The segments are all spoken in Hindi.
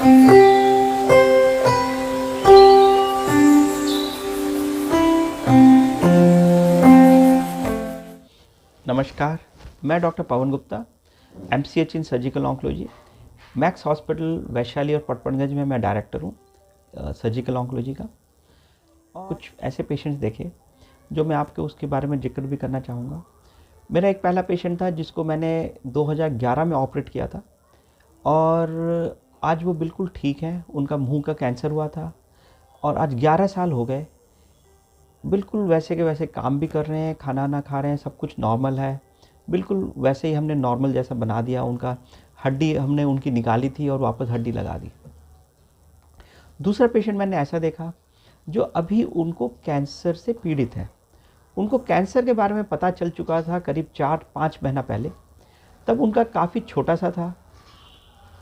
नमस्कार, मैं doctor Pavan Gupta, MCh in surgical oncology, Max hospital Vaishali और पटपड़गंज में मैं डायरेक्टर हूँ सर्जिकल ऑन्कोलॉजी का। कुछ ऐसे पेशेंट्स देखे जो मैं आपके उसके बारे में जिक्र भी करना चाहूँगा। मेरा एक पहला पेशेंट था जिसको मैंने 2011 में ऑपरेट किया था और आज वो बिल्कुल ठीक हैं। उनका मुंह का कैंसर हुआ था और आज 11 साल हो गए, बिल्कुल वैसे के वैसे काम भी कर रहे हैं, खाना ना खा रहे हैं, सब कुछ नॉर्मल है, बिल्कुल वैसे ही हमने नॉर्मल जैसा बना दिया। उनका हड्डी हमने उनकी निकाली थी और वापस हड्डी लगा दी। दूसरा पेशेंट मैंने ऐसा देखा जो अभी उनको कैंसर से पीड़ित है। उनको कैंसर के बारे में पता चल चुका था करीब 4-5 महीना पहले। तब उनका काफ़ी छोटा सा था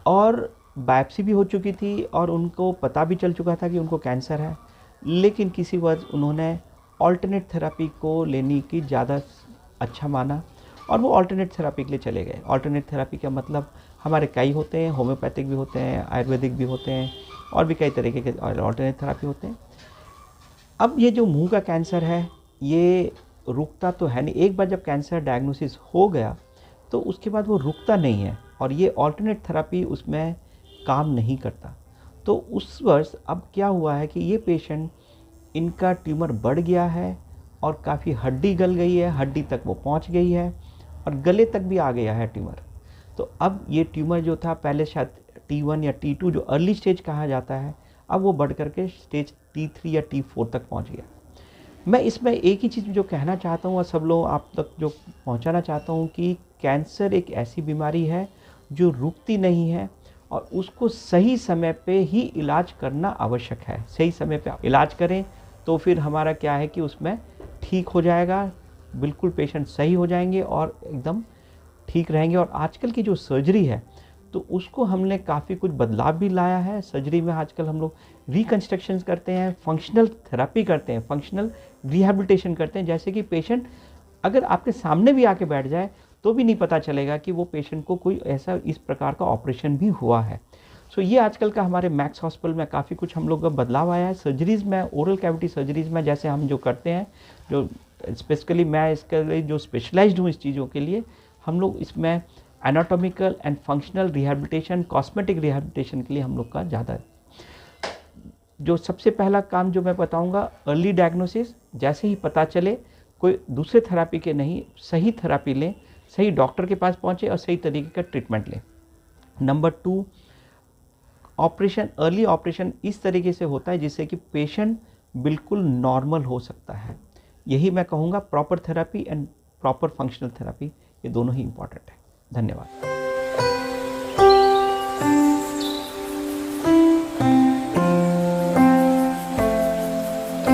और बायोप्सी भी हो चुकी थी और उनको पता भी चल चुका था कि उनको कैंसर है, लेकिन किसी वजह उन्होंने ऑल्टरनेट थेरेपी को लेने की ज़्यादा अच्छा माना और वो ऑल्टरनेट थेरेपी के लिए चले गए। ऑल्टरनेट थेरेपी का मतलब हमारे कई होते हैं, होम्योपैथिक भी होते हैं, आयुर्वेदिक भी होते हैं और भी कई तरीके के ऑल्टरनेट थेरेपी होते हैं। अब ये जो मुंह का कैंसर है ये रुकता तो है नहीं। एक बार जब कैंसर डायग्नोसिस हो गया तो उसके बाद वो रुकता नहीं है और ये ऑल्टरनेट थेरेपी उसमें काम नहीं करता। तो उस वर्ष अब क्या हुआ है कि ये पेशेंट, इनका ट्यूमर बढ़ गया है और काफ़ी हड्डी गल गई है, हड्डी तक वो पहुंच गई है और गले तक भी आ गया है ट्यूमर। तो अब ये ट्यूमर जो था पहले शायद T1 या T2 जो अर्ली स्टेज कहा जाता है, अब वो बढ़ करके स्टेज T3 या T4 तक पहुंच गया। मैं इसमें एक ही चीज़ जो कहना चाहता हूँ और सब लोग आप तक जो पहुंचाना चाहता हूँ कि कैंसर एक ऐसी बीमारी है जो रुकती नहीं है और उसको सही समय पे ही इलाज करना आवश्यक है। सही समय पे इलाज करें तो फिर हमारा क्या है कि उसमें ठीक हो जाएगा, बिल्कुल पेशेंट सही हो जाएंगे और एकदम ठीक रहेंगे। और आजकल की जो सर्जरी है तो उसको हमने काफ़ी कुछ बदलाव भी लाया है। सर्जरी में आजकल हम लोग रिकन्स्ट्रक्शन करते हैं, फंक्शनल थेरेपी करते हैं, फंक्शनल रिहैबिलिटेशन करते हैं। जैसे कि पेशेंट अगर आपके सामने भी आके बैठ जाए तो भी नहीं पता चलेगा कि वो पेशेंट को कोई ऐसा इस प्रकार का ऑपरेशन भी हुआ है। सो ये आजकल का हमारे मैक्स हॉस्पिटल में काफ़ी कुछ हम लोग का बदलाव आया है। सर्जरीज़ में, ओरल कैविटी सर्जरीज़ में जैसे हम जो करते हैं, जो स्पेसिफिकली मैं इसके लिए जो स्पेशलाइज्ड हूँ इस चीज़ों के लिए, हम लोग इसमें anatomical and functional rehabilitation, cosmetic rehabilitation के लिए हम लोग का ज़्यादा है। जो सबसे पहला काम जो मैं बताऊंगा, अर्ली डायग्नोसिस। जैसे ही पता चले, कोई दूसरे थेरेपी के नहीं, सही थेरेपी लें, सही डॉक्टर के पास पहुँचे और सही तरीके का ट्रीटमेंट लें। नंबर 2, ऑपरेशन, अर्ली ऑपरेशन इस तरीके से होता है जिससे कि पेशेंट बिल्कुल नॉर्मल हो सकता है। यही मैं कहूँगा, proper therapy and proper functional therapy, ये दोनों ही इम्पॉर्टेंट है। धन्यवाद।